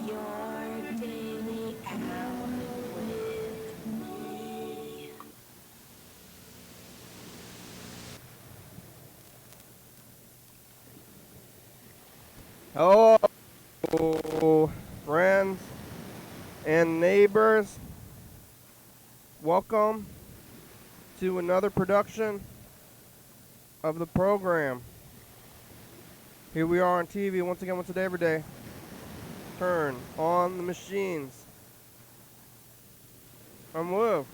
Your daily out with me. Hello, friends and neighbors. Welcome to another production of the program. Here we are on TV once again, once a day, every day. Turn on the machines. I'm Lou.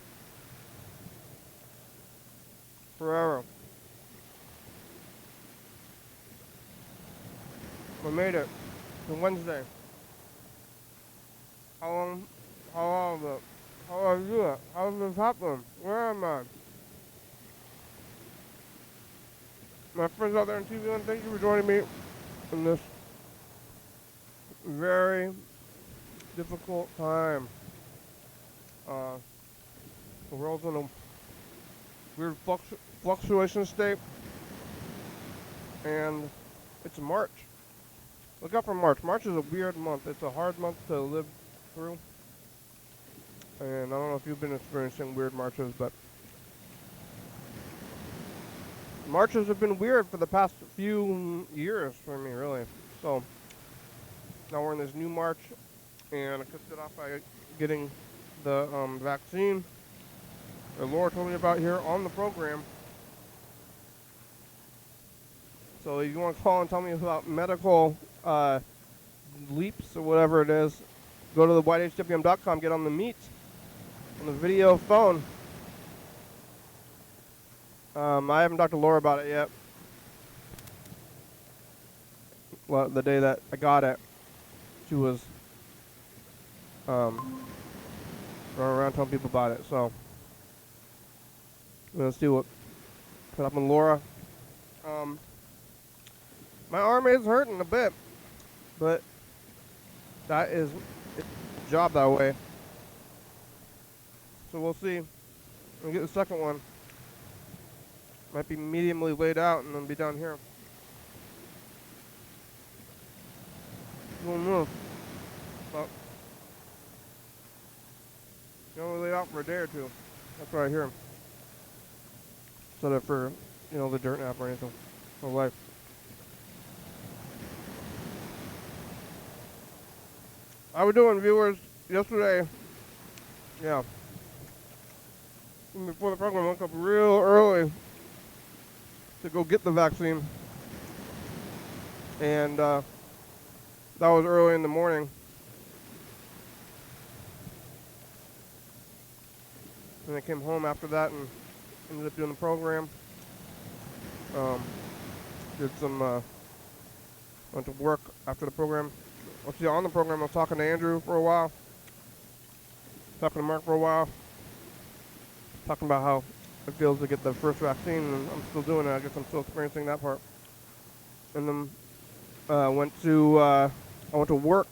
Forever. We made it to Wednesday. How long? How long is it? How do I do it? How does this happen? Where am I? My friends out there on TV land, thank you for joining me in this very difficult time. Uh, the world's in a weird fluctuation state, and it's March. Look out for March. March is a weird month. It's a hard month to live through, and I don't know if you've been experiencing weird Marches, but Marches have been weird for the past few years for me, really. So now we're in this new March, and I kicked it off by getting the vaccine that Laura told me about here on the program. So if you want to call and tell me about medical leaps or whatever it is, go to the YDHWM.com, get on the meet, on the video phone. I haven't talked to Laura about it yet. Well, the day that I got it, she was running around telling people about it. So let's see what put up on Laura. My arm is hurting a bit, but that is its job that way. So we'll see. We'll get the second one. Might be mediumly laid out and then be down here. Don't know. But you only laid out for a day or two. That's what I hear. Instead of for, the dirt nap or anything. For life. How we doing, viewers? Yesterday, yeah. Before the program, I woke up real early to go get the vaccine. And that was early in the morning. And I came home after that and ended up doing the program. Went to work after the program. On the program, I was talking to Andrew for a while. Talking to Mark for a while. Talking about how it feels to get the first vaccine, and I'm still doing it. I guess I'm still experiencing that part. And then I went to work.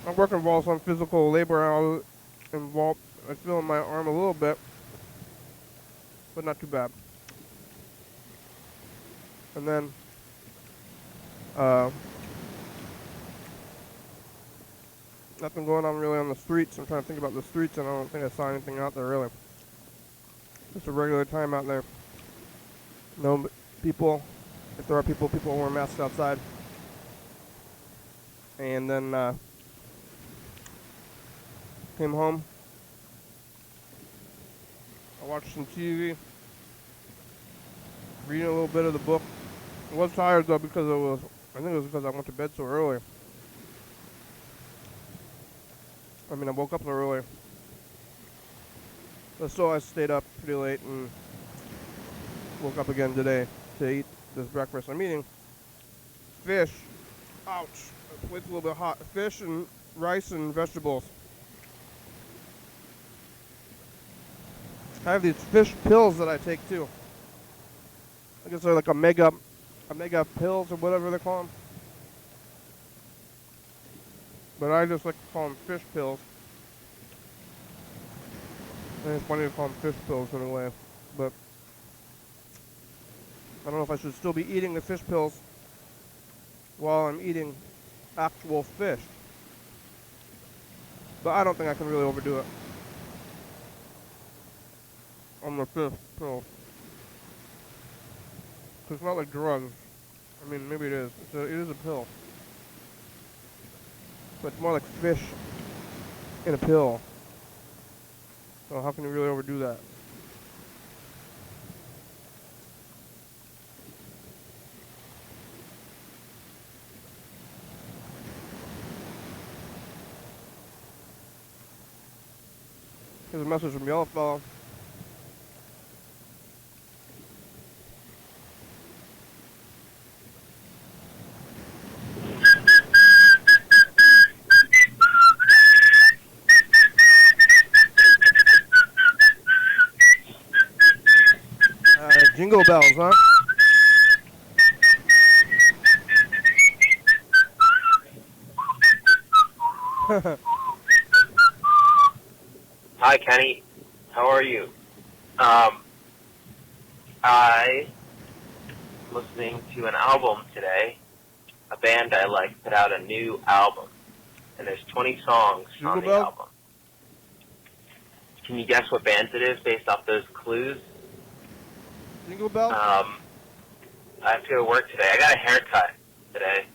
My work involves some physical labor. I was involved. I feel in my arm a little bit, but not too bad. And then nothing going on really on the streets. I'm trying to think about the streets, and I don't think I saw anything out there really. Just a regular time out there. No people. If there are people wear masks outside. And then came home. I watched some TV. Reading a little bit of the book. I was tired though because I think it was because I went to bed so early. I woke up so early. But still, I stayed up pretty late and woke up again today to eat this breakfast. I'm eating fish. Ouch. The plate's a little bit hot. Fish and rice and vegetables. I have these fish pills that I take too. I guess they're like omega pills or whatever they call them. But I just like to call them fish pills. I think it's funny to call them fish pills in a way. But I don't know if I should still be eating the fish pills while I'm eating actual fish. But I don't think I can really overdo it on the fish pills. 'Cause it's not like drugs. I mean, maybe it is. It is a pill. But it's more like fish in a pill. So how can you really overdo that? Here's a message from Yellowfellow. Jingle bells, huh? Hi, Kenny. How are you? I was listening to an album today. A band I like put out a new album, and there's 20 songs Jingle on the Bell? album. Can you guess what band it is based off those clues? Jingle bell? I have to go to work today. I got a haircut today.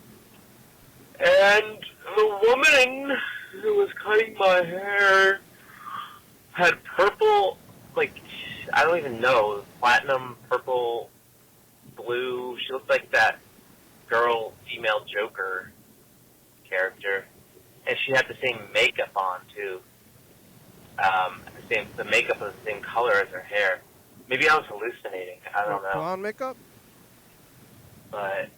And the woman who was cutting my hair had purple, like, I don't even know, platinum, purple, blue. She looked like that girl, female Joker character. And she had the same makeup on, too. The makeup was the same color as her hair. Maybe I was hallucinating. I don't know. Blonde makeup? But,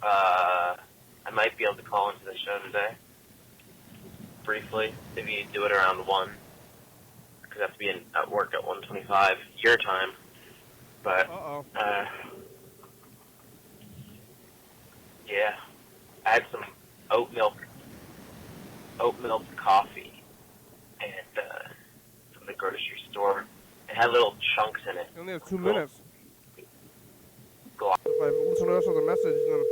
I might be able to call into the show today. Briefly. Maybe do it around 1. Because I have to be at work at 1:25 your time. But, yeah. I had some oat milk coffee and from the grocery store. It had little chunks in it. You only have 2 minutes. Go on. If I listen to this as a message, then...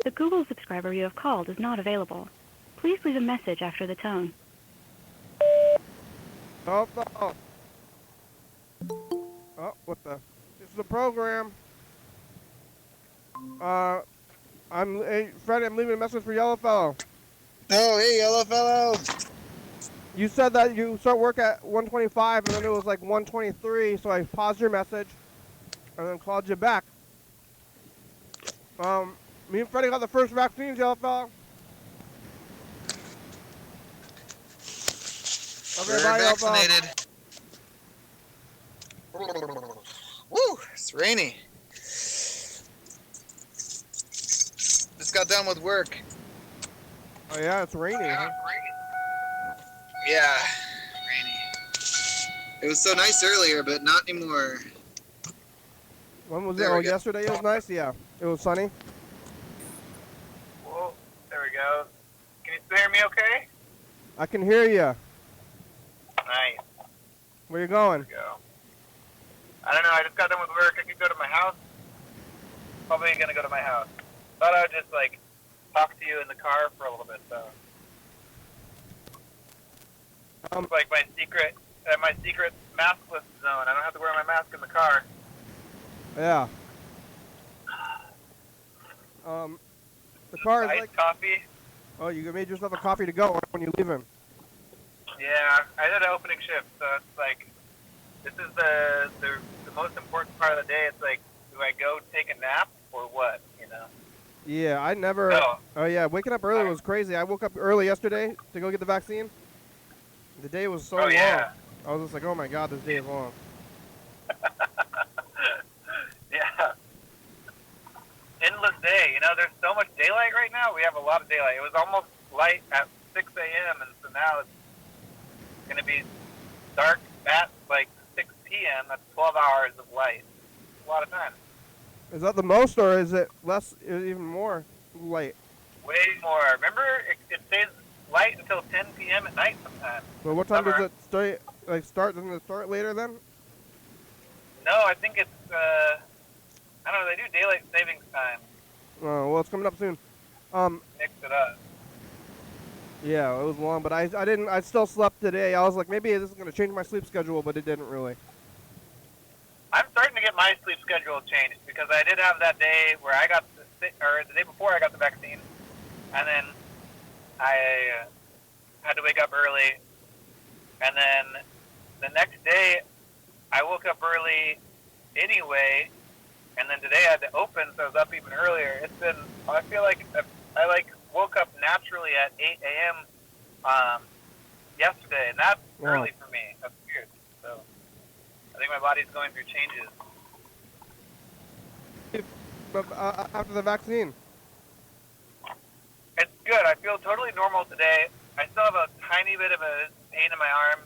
The Google subscriber you have called is not available. Please leave a message after the tone. Oh, what the? This is the program. Hey, Freddie, I'm leaving a message for Yellowfellow. Oh, hey, Yellowfellow. You said that you start work at 1:25, and then it was like 1:23, so I paused your message, and then called you back. Me and Freddie got the first vaccines, Yellowfellow. Okay, We're bye, vaccinated. Woo, it's rainy. Just got done with work. Oh yeah, it's raining. Huh? Yeah, rainy. It was so nice earlier, but not anymore. When was it? There Oh, we go. yesterday it was nice. Yeah, it was sunny. Whoa, there we go. Can you still hear me okay? I can hear you. Nice. Where you going? There we go. I don't know, I just got done with work. I could go to my house. Probably gonna go to my house. Thought I would just, like, talk to you in the car for a little bit, though. It's like my secret maskless zone. I don't have to wear my mask in the car. Yeah. The car is Iced like. coffee. Oh, you made yourself a coffee to go when you leave him. Yeah, I had an opening shift, so it's like, this is the most important part of the day. It's like, do I go take a nap or what, you know? Yeah, I never. No. Oh yeah, waking up early was crazy. I woke up early yesterday to go get the vaccine. The day was so long. Yeah. I was just like, oh my god, this day is long. Yeah. Endless day. You know, there's so much daylight right now. We have a lot of daylight. It was almost light at 6 a.m. and so now it's going to be dark at like 6 p.m. That's 12 hours of light. It's a lot of time. Is that the most, or is it less, even more late? Way more. Remember, it stays light until 10 p.m. at night sometimes. Well, what time Summer. does it start? Like start? Doesn't it start later then? No, I think it's, I don't know, they do daylight savings time. Oh, well, it's coming up soon. Mix it up. Yeah, it was long, but I didn't. I still slept today. I was like, maybe this is gonna change my sleep schedule, but it didn't really. I'm starting to get my sleep schedule changed because I did have that day where I got the day before I got the vaccine, and then I had to wake up early, and then the next day I woke up early anyway, and then today I had to open, so I was up even earlier. It's been, I feel like I woke up naturally at 8 a.m. Yesterday, and that's early for me. That's weird. So I think my body's going through changes. But after the vaccine. It's good. I feel totally normal today. I still have a tiny bit of a pain in my arm.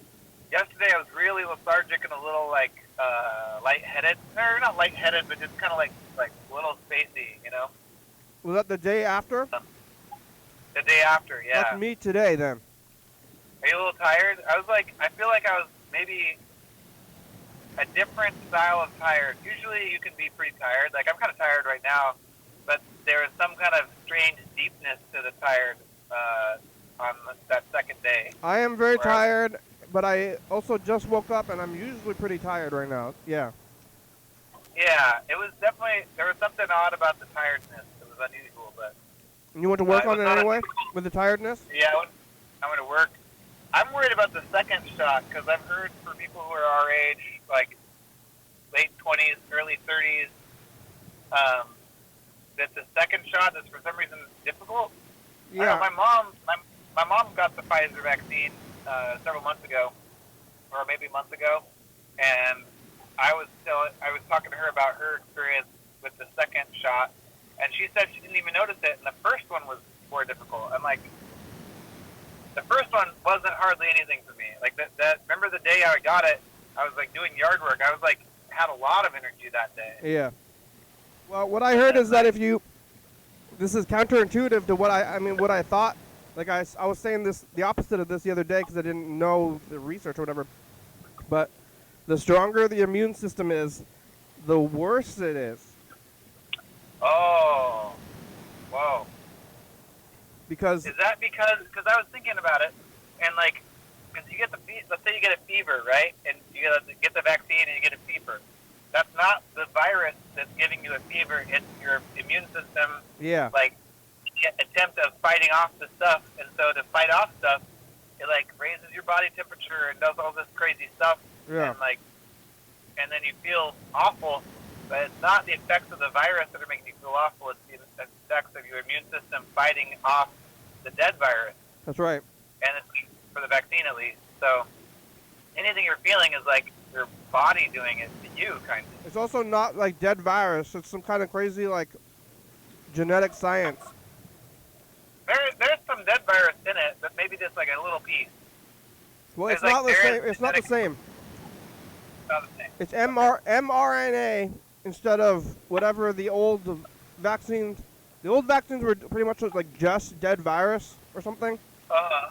Yesterday I was really lethargic and a little lightheaded. Or not lightheaded, but just kind of like a little spacey, you know? Was that the day after? The day after, yeah. That's me today then. Are you a little tired? I feel like I was maybe a different style of tired. Usually you can be pretty tired. Like I'm kind of tired right now, but there is some kind of strange deepness to the tired on that second day. I am very tired, but I also just woke up, and I'm usually pretty tired right now. Yeah. Yeah, it was definitely, there was something odd about the tiredness. It was unusual, but... And you went to work on it anyway, with the tiredness? Yeah, I went to work. I'm worried about the second shot, because I've heard for people who are our age, like late 20s, early 30s, that the second shot is for some reason difficult. Yeah. I don't know, my mom got the Pfizer vaccine several months ago, or maybe a month ago, and I was talking to her about her experience with the second shot, and she said she didn't even notice it, and the first one was more difficult. I'm like, the first one wasn't hardly anything for me. Like that remember the day I got it, I was like doing yard work. I was like, had a lot of energy that day. Yeah. Well, what I heard is that if you, this is counterintuitive to what I thought. Like I was saying this, the opposite of this the other day because I didn't know the research or whatever. But the stronger the immune system is, the worse it is. Oh, whoa. Because is that because I was thinking about it, and like, because you get let's say you get a fever, right? And you get the vaccine and you get a fever. That's not the virus that's giving you a fever. It's your immune system. Yeah. Like, attempt of fighting off the stuff, and so to fight off stuff, it like raises your body temperature and does all this crazy stuff. Yeah. And then you feel awful. But it's not the effects of the virus that are making you feel awful. It's the effects of your immune system fighting off the dead virus. That's right. And it's for the vaccine at least. So anything you're feeling is like your body doing it to you, kind of. It's also not like dead virus. It's some kind of crazy like genetic science. There's some dead virus in it, but maybe just like a little piece. Well, it's not the same. It's not the same. Not the same. It's mRNA instead of whatever the old vaccines. The old vaccines were pretty much like just dead virus or something.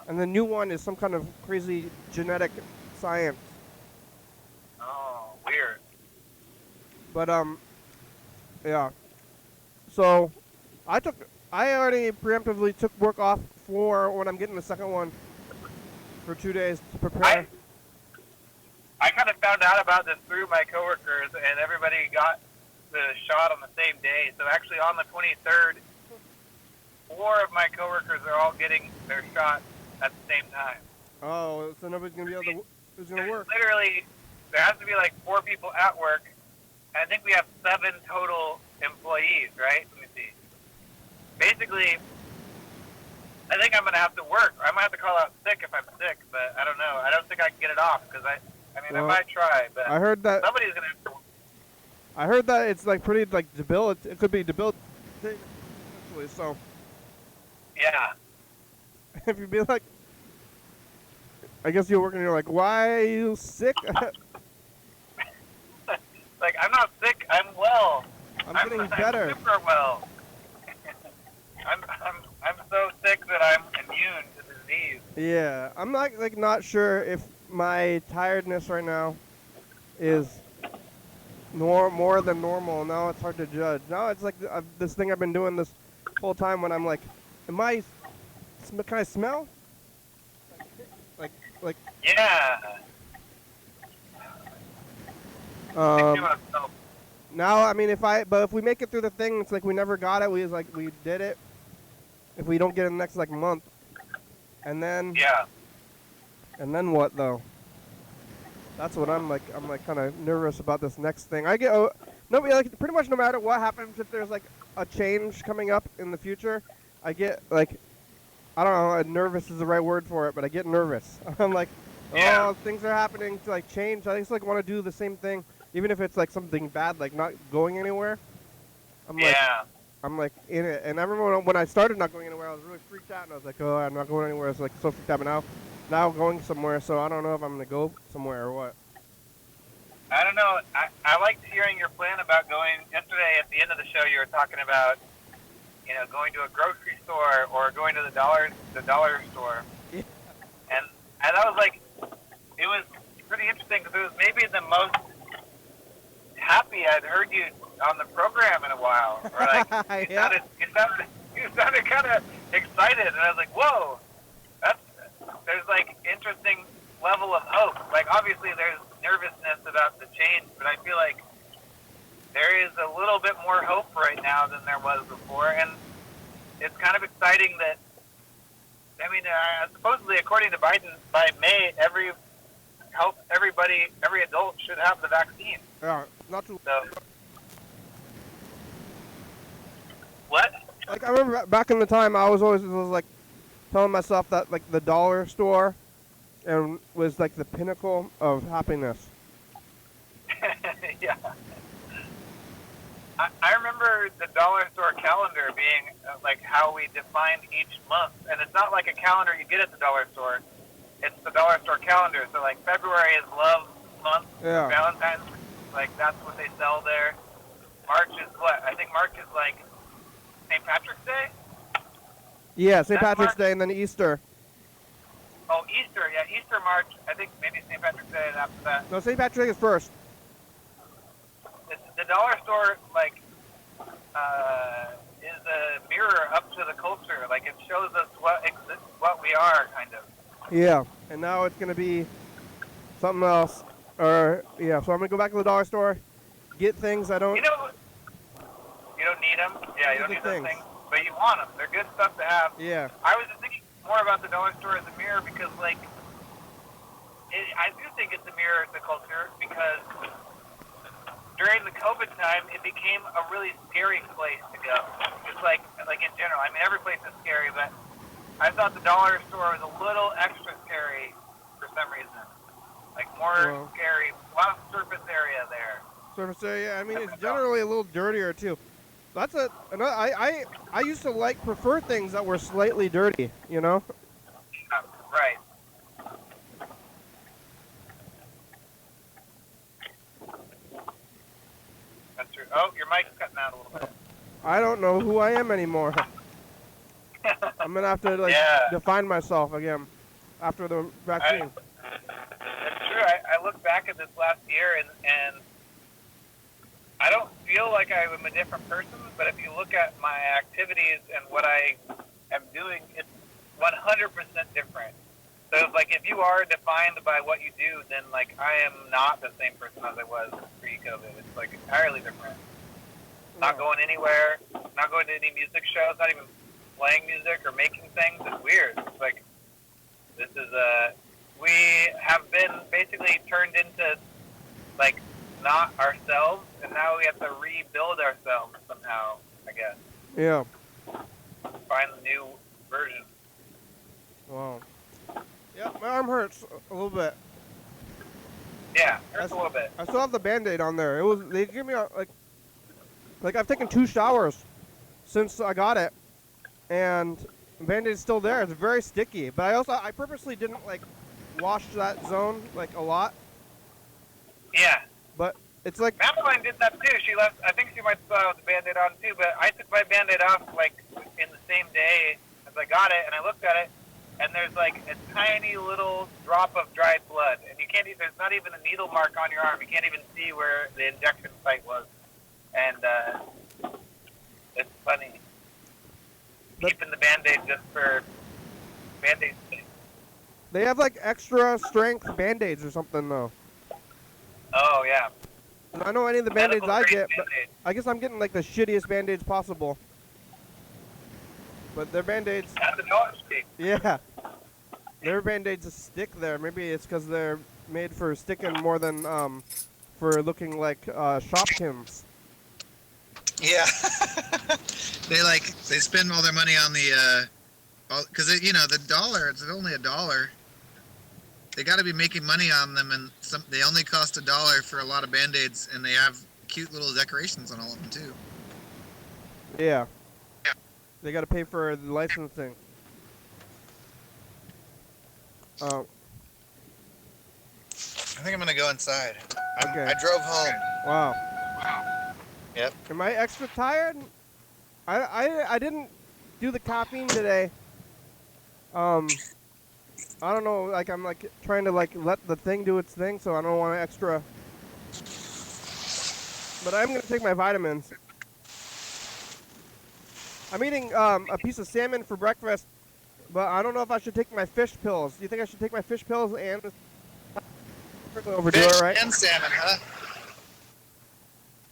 And the new one is some kind of crazy genetic science. Oh, weird. But yeah. So I already preemptively took work off for when I'm getting the second one for 2 days to prepare. I kind of found out about this through my coworkers, and everybody got the shot on the same day. So actually on the 23rd, 4 of my coworkers are all getting their shot at the same time. Oh, so nobody's going to be able to, who's going to work? Literally, there has to be like 4 people at work, and I think we have 7 total employees, right? Let me see. Basically, I think I'm going to have to work. I might have to call out sick if I'm sick, but I don't know. I don't think I can get it off because I Well, might try, but I heard that somebody's going to. I heard that it's like pretty like debilitating. It could be debilitating, essentially. So Yeah. if you be like, I guess you're working and you're like, why are you sick? Like, I'm not sick. I'm well. I'm getting better. I'm super well. I'm so sick that I'm immune to disease. Yeah, I'm not sure if my tiredness right now is more than normal. Now it's hard to judge. Now it's like this thing I've been doing this whole time when I'm like, can I smell? Like Yeah. now, I mean, if we make it through the thing, it's like we never got it. We did it. If we don't get it in the next month, and then Yeah. and then what though? That's what I'm kind of nervous about this next thing. I get pretty much no matter what happens, if there's a change coming up in the future, I get I don't know, nervous is the right word for it, but I get nervous. I'm like, Yeah. things are happening to change. I just want to do the same thing, even if it's something bad, not going anywhere. I'm in it. And I remember when I started not going anywhere, I was really freaked out, and I was like, oh, I'm not going anywhere. It's so freaked out, but now going somewhere, so I don't know if I'm going to go somewhere or what. I don't know. I liked hearing your plan about going. Yesterday at the end of the show, you were talking about, going to a grocery store or going to the dollar store. Yeah. And that was it was pretty interesting because it was maybe the most happy I'd heard you on the program in a while. Or Yeah. you sounded kind of excited, and I was like, whoa, there's interesting level of hope. Obviously there's nervousness about the change, but I feel like there is a little bit more hope right now than there was before, and it's kind of exciting that, supposedly according to Biden, by May, every adult should have the vaccine. Yeah, not too. So, what? I remember back in the time, I was always telling myself that the dollar store and was the pinnacle of happiness. Yeah. I remember the dollar store calendar being how we defined each month, and it's not like a calendar you get at the dollar store. It's the dollar store calendar. So February is love month. Yeah. Valentine's, that's what they sell there. March is what? I think March is St. Patrick's Day. Yeah, St. That's Patrick's March. Day and then Easter. Oh, Easter. Yeah, Easter, March. I think maybe St. Patrick's Day and after that. No, St. Patrick's Day is first. The dollar store is a mirror up to the culture. It shows us what we are, kind of. Yeah, and now it's gonna be something else. So I'm gonna go back to the dollar store, get things I don't. You don't need them. Yeah, you don't need those things, but you want them. They're good stuff to have. Yeah. I was just thinking more about the dollar store as a mirror because, I do think it's a mirror to culture because during the COVID time, it became a really scary place to go. Just like in general. Every place is scary, but I thought the dollar store was a little extra scary for some reason. More scary. A lot of surface area there. Surface area. It's generally a little dirtier too. That's I used to prefer things that were slightly dirty. Right. That's true. Oh, your mic's cutting out a little bit. I don't know who I am anymore. I'm gonna have to define myself again after the vaccine. That's true. I look back at this last year and I don't feel like I'm a different person, but if you look at my activities and what I am doing, it's 100% different. So if you are defined by what you do, then I am not the same person as I was pre-COVID. It's entirely different. Not going anywhere, not going to any music shows, not even playing music or making things. It's weird. It's this is we have been basically turned into not ourselves, and now we have to rebuild ourselves somehow, I guess. Yeah. Find the new version. Wow. Yeah, my arm hurts a little bit. Yeah, hurts a little bit. I still have the Band-Aid on there. They give me I've taken 2 showers since I got it, and the Band-Aid's still there. It's very sticky. But I purposely didn't wash that zone like a lot, Yeah. but it's like Madeline did that too. She left. I think she might still have the Band-Aid on too. But I took my Band-Aid off like in the same day as I got it, and I looked at it, and there's like a tiny little drop of dried blood, and you can't. There's not even a needle mark on your arm. You can't even see where the injection site was, and it's funny. Keeping the Band-Aid just for Band-Aid sake. they have like extra strength band-aids or something though. Oh yeah. I know any of the band-aids I Medical-grade get, but Band-Aid. I guess I'm getting like the shittiest band-aids possible. But their band-aids, That's a dollar steak. yeah, their band-aids stick there. Maybe it's because they're made for sticking more than for looking like Shopkins. Yeah. they spend all their money on the because the dollar, it's only $1. They got to be making money on them, and they only cost $1 for a lot of Band-Aids, and they have cute little decorations on all of them too. Yeah. They got to pay for the licensing. I think I'm gonna go inside. Okay. I drove home. Wow. Yep. Am I extra tired? I didn't do the caffeine today. I don't know. Like I'm like trying to like let the thing do its thing, so I don't want extra. But I'm gonna take my vitamins. I'm eating a piece of salmon for breakfast, but I don't know if I should take my fish pills. Do you think I should take my fish pills and overdo Fish it, right? and salmon, huh?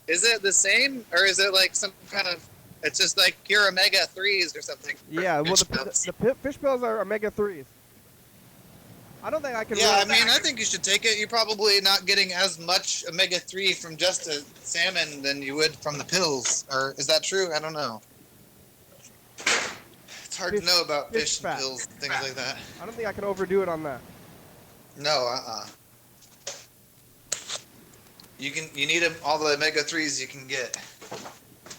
Is it the same, or is it like some kind of? It's just like your omega-3s or something. Yeah, well, Fish pills. the fish pills are omega-3s. I don't think I can. Yeah, I really- mean, I think you should take it. You're probably not getting as much omega-3 from just a salmon than you would from the pills. Or is that true? I don't know. It's hard to know about fish fish and fat. pills and things like that. I don't think I can overdo it on that. No, You need all the omega-3s you can get.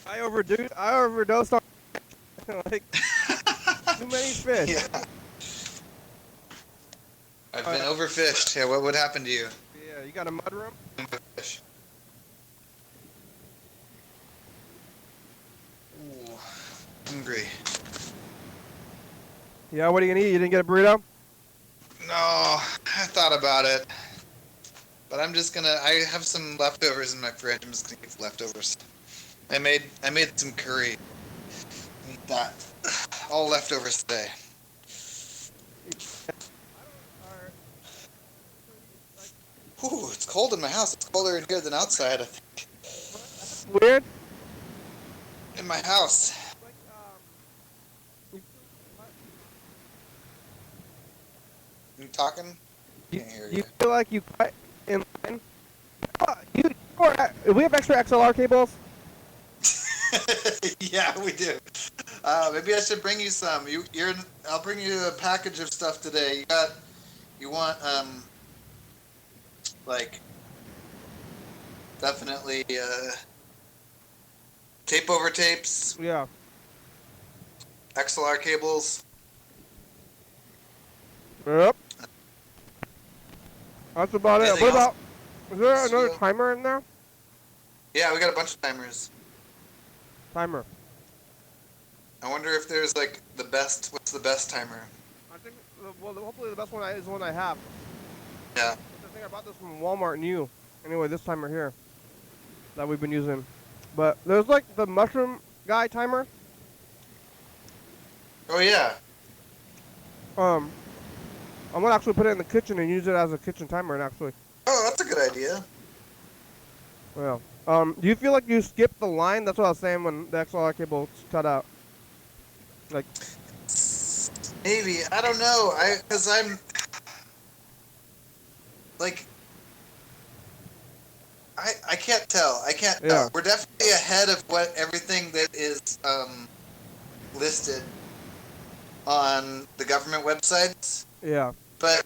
I overdosed on like too many fish. Yeah. I've been overfished. Yeah, what would happen to you? Yeah, you got a mud room? Fish. Ooh, hungry. Yeah, what are you gonna eat? You didn't get a burrito? No, I thought about it. But I have some leftovers in my fridge. I'm just gonna eat the leftovers. I made some curry. Eat that. All leftovers today. Ooh, it's cold in my house. It's colder in here than outside, I think. Weird. In my house. You talking? Can't hear You you. feel like you cut in line? We have extra XLR cables. Yeah, we do. Maybe I should bring you some. I'll bring you a package of stuff today. You want definitely tape over tapes, Yeah. XLR cables. Yep. That's about it. Anything What else? about? Is there another Steel. timer in there? Yeah, we got a bunch of timers. Timer. I wonder if there's what's the best timer? I think. Well, hopefully the best one is the one I have. Yeah. I think I bought this from Walmart new. Anyway, this timer here that we've been using. But there's like the mushroom guy timer. Oh yeah. I'm gonna actually put it in the kitchen and use it as a kitchen timer. And actually, Oh, that's a good idea. well, do you feel like you skipped the line? That's what I was saying when the XLR cable cut out. Like, Maybe, I don't know. Because I'm like, I can't tell. I can't Yeah. tell. We're definitely ahead of what everything that is listed on the government websites, yeah. but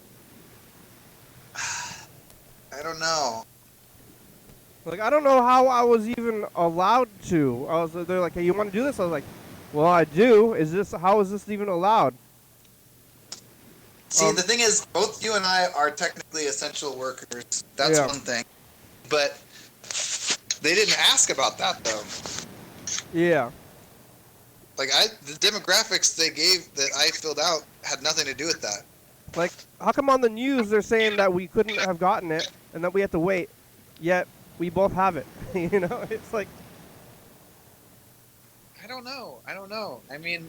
I don't know. Like, I don't know how I was even allowed to. They're like, hey, you want to do this? I was like, well, I do. How is this even allowed? See, the thing is, both you and I are technically essential workers. That's Yeah. one thing. But they didn't ask about that, though. Yeah. Like, the demographics they gave that I filled out had nothing to do with that. Like, how come on the news they're saying that we couldn't have gotten it and that we had to wait, yet we both have it? You know, it's like. I don't know. I mean,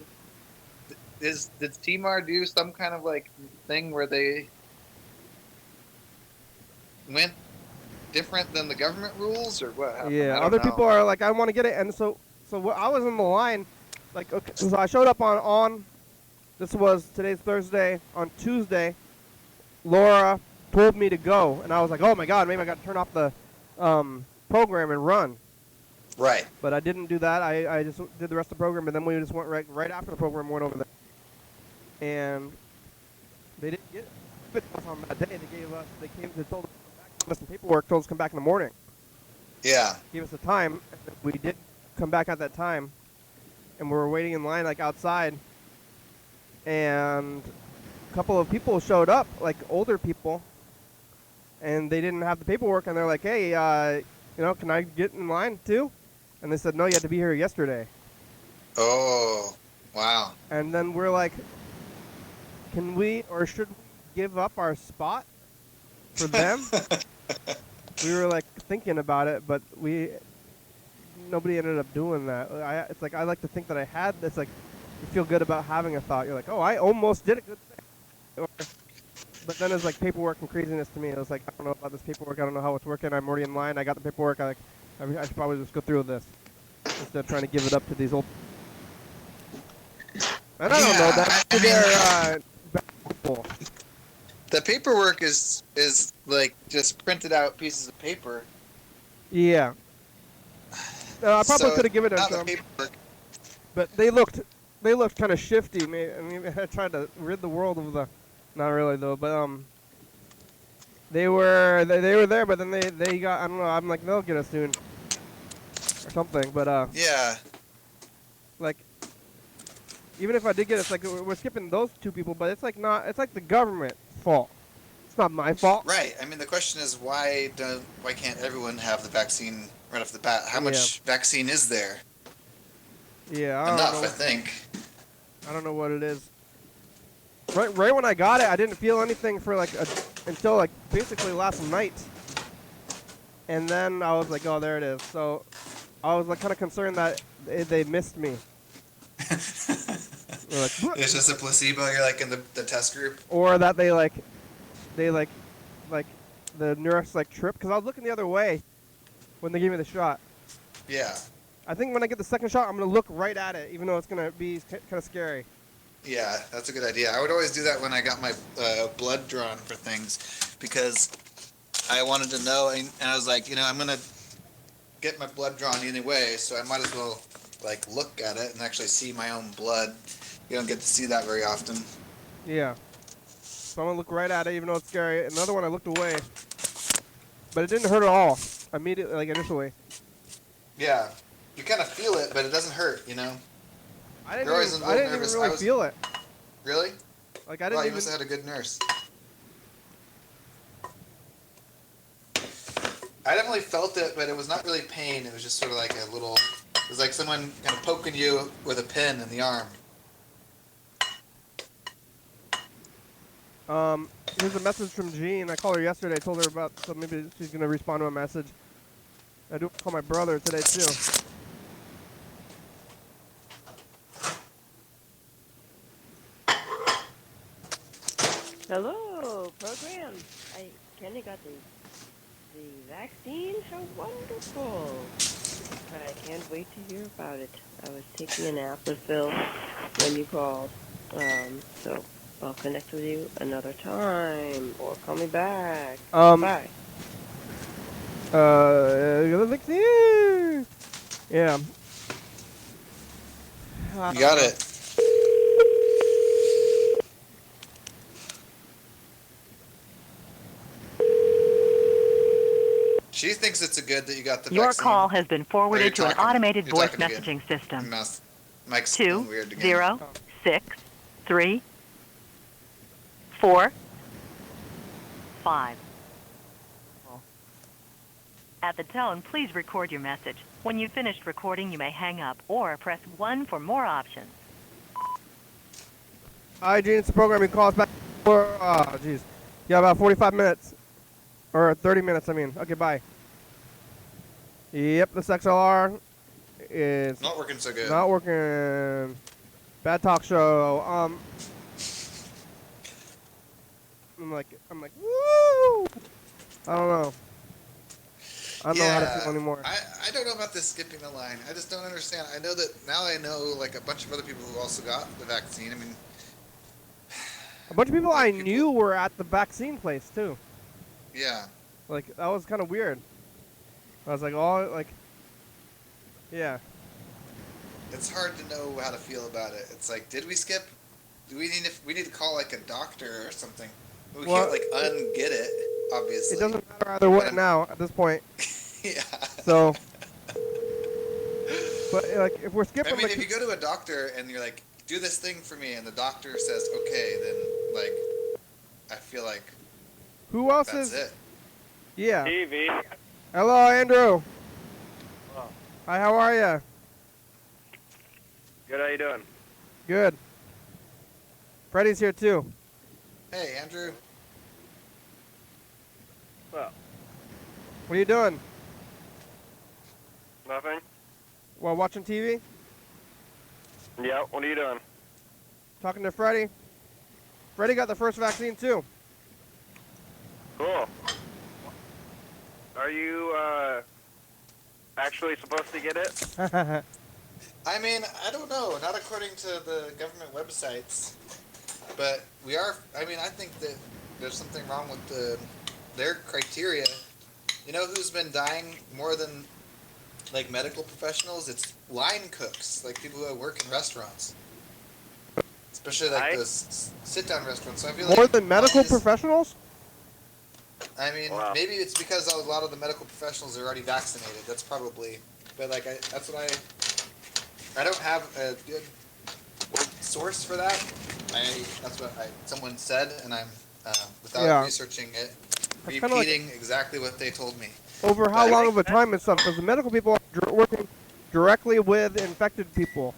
did TMAR do some kind of like thing where they went different than the government rules, or what happened? Yeah, I don't other know. people are like, I want to get it, and so I was in the line, like, okay, so I showed up on. This was today's Thursday. On Tuesday, Laura told me to go, and I was like, oh my God, maybe I got to turn off the program and run. Right. But I didn't do that. I just did the rest of the program, and then we just went right after the program went over there. And they didn't get it on that day. They told us to come back, some paperwork, told us to come back in the morning. Yeah. Gave us a time. We did come back at that time, and we were waiting in line like outside. And a couple of people showed up, like older people, and they didn't have the paperwork. And they're like, "Hey, can I get in line too?" And they said, "No, you had to be here yesterday." Oh, wow. And then we're like, "Can we or should we give up our spot for them?" We were like thinking about it, but nobody ended up doing that. It's like I like to think that I had this. Like, you feel good about having a thought. You're like, "Oh, I almost did a good thing." But then it's like paperwork and craziness to me. It was like, I don't know about this paperwork. I don't know how it's working. I'm already in line. I got the paperwork. I should probably just go through with this instead of trying to give it up to these old. And I don't know that they're bad people. The paperwork is like just printed out pieces of paper. Yeah. I probably could have given it not to the them, paperwork. but they looked kind of shifty. I mean, I tried to rid the world of the. Not really though, but they were there, but then they got, I don't know. I'm like, they'll get us soon or something. But Yeah. like, even if I did get it, it's like we're skipping those two people, but it's like not. It's like the government's fault. It's not my fault. Right. I mean, the question is why can't everyone have the vaccine right off the bat? How much vaccine is there? Yeah, I don't Enough, know. I think. I don't know what it is. Right when I got it, I didn't feel anything for until like basically last night, and then I was like, oh, there it is. So I was like kind of concerned that they missed me. They're like, It's just a placebo. You're like in the test group. or that they the nurse tripped, because I was looking the other way when they gave me the shot. Yeah. I think when I get the second shot, I'm gonna look right at it, even though it's gonna be kind of scary. Yeah, that's a good idea. I would always do that when I got my blood drawn for things, because I wanted to know, and I was like, I'm going to get my blood drawn anyway, so I might as well, look at it and actually see my own blood. You don't get to see that very often. Yeah. So I'm gonna look right at it, even though it's scary. Another one, I looked away, but it didn't hurt at all immediately, initially. Yeah. You kind of feel it, but it doesn't hurt, I didn't You're always even, a little I didn't nervous. even really feel it. Really? Like, I didn't Well, you even. must have had a good nurse. I definitely felt it, but it was not really pain. It was just sort of like a little. It was like someone kind of poking you with a pin in the arm. Here's a message from Jean. I called her yesterday. I told her about, so maybe she's gonna respond to a message. I do call my brother today too. Hello, program. Kenny got the vaccine. How wonderful! I can't wait to hear about it. I was taking a nap with Phil when you called. So I'll connect with you another time, or call me back. Bye. Yeah. You got it. She thinks it's a good that you got the Your vaccine. call has been forwarded to an automated You're voice talking again. messaging system. Mike's being weird again. 206 3 4, 5. At the tone, please record your message. When you've finished recording, you may hang up or press 1 for more options. Hi, Gene. It's the program. You call us back for, jeez. Yeah, about 45 minutes. Or 30 minutes, I mean. Okay, bye. Yep, this XLR is Not working so good. not working. Bad talk show. I'm like, woo! I don't know. I don't know how to feel anymore. I don't know about this skipping the line. I just don't understand. I know that now I know like a bunch of other people who also got the vaccine. I mean, A bunch of people I knew were at the vaccine place too. yeah. Like that was kind of weird. I was like, oh, like, yeah. It's hard to know how to feel about it. It's like, did we skip? Do we need to call like a doctor or something? We can't like unget it, obviously. It doesn't matter either way now at this point. Yeah. So, but like, if we're skipping, I mean, like, if you go to a doctor and you're like, do this thing for me, and the doctor says okay, then like, I feel like who else that's is? it. Yeah. TV. Hello, Andrew. Hello. Hi, how are you? Good, how you doing? Good. Freddie's here too. Hey, Andrew. Well, What are you doing? nothing. Well, watching TV? Yeah, what are you doing? Talking to Freddie. Freddie got the first vaccine too. Cool. Are you, actually supposed to get it? I mean, I don't know. Not according to the government websites, but we are. I mean, I think that there's something wrong with their criteria. You know who's been dying more than like medical professionals? It's line cooks, like people who work in restaurants, especially like those sit-down restaurants. So I feel More like than medical just- professionals? I mean, Wow. maybe it's because a lot of the medical professionals are already vaccinated. That's probably. But like, that's what I don't have a good source for that. That's what someone said, and I'm without researching it, That's kinda like- repeating exactly what they told me. Over how long of a time and stuff? Because the medical people are working directly with infected people.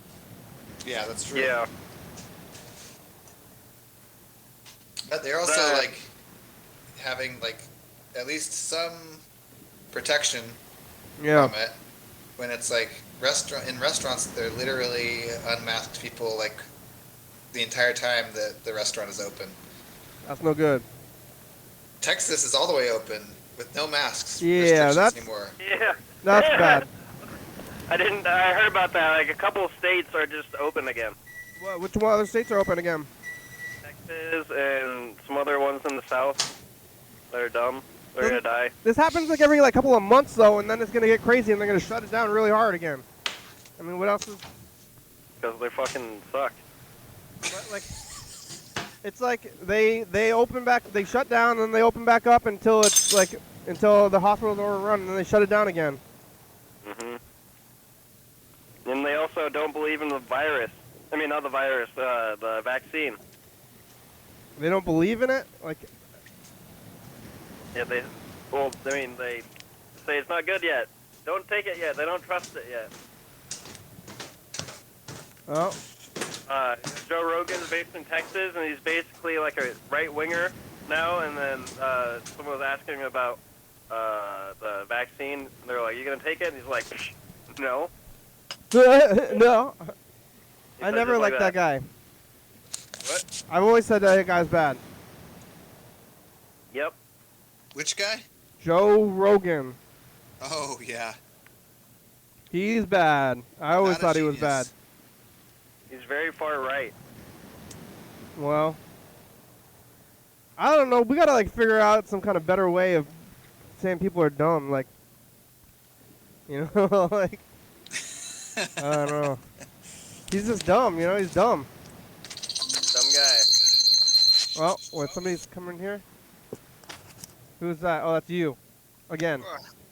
Yeah, that's true. Yeah. But they're also like having like at least some protection Yeah. from it. When it's like in restaurants, they're literally unmasked people like the entire time that the restaurant is open. That's no good. Texas is all the way open with no masks Yeah, restrictions that's- anymore. Yeah. That's bad. I heard about that. Like, a couple of states are just open again. Which one other states are open again? Texas and some other ones in the south. They're dumb. They're gonna die. This happens like every couple of months though, and then it's gonna get crazy, and they're gonna shut it down really hard again. I mean, what else is? Because they fucking suck. But, like, it's like they open back, they shut down, and then they open back up until it's like until the hospitals are overrun, and then they shut it down again. hmm And they also don't believe in the virus. I mean, not the virus, the vaccine. They don't believe in it. Like, Yeah, they say it's not good yet. Don't take it yet. They don't trust it yet. oh, Joe Rogan's based in Texas, and he's basically like a right-winger now, and then someone was asking him about the vaccine, and they're like, you gonna take it? And he's like, no. no, He I said never just like liked that guy. What? I've always said that guy's bad. Yep. Which guy? Joe Rogan. Oh yeah. He's bad. I always Not a thought he was genius. bad. He's very far right. Well, I don't know. We gotta like figure out some kind of better way of saying people are dumb. Like, you know, like I don't know. He's just dumb. You know, he's dumb. Dumb guy. Well, wait, somebody's coming here. Who's that? Oh, that's you. Again.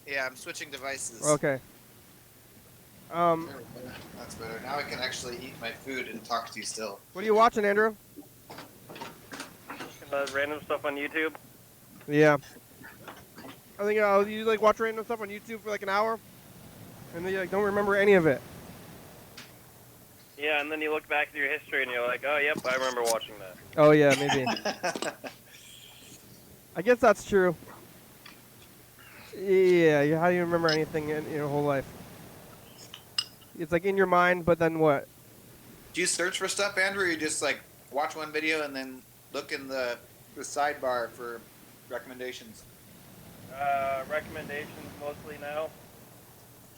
Yeah, I'm switching devices. Okay. That's better. Now I can actually eat my food and talk to you still. What are you watching, Andrew? watching the random stuff on YouTube. Yeah. I think you like watch random stuff on YouTube for like an hour, and then you like don't remember any of it. Yeah, and then you look back at your history and you're like, oh, yep, I remember watching that. Oh yeah, maybe. I guess that's true. Yeah, how do you remember anything in your whole life? It's like in your mind, but then what? Do you search for stuff, Andrew, or you just like watch one video and then look in the sidebar for recommendations? Recommendations mostly now.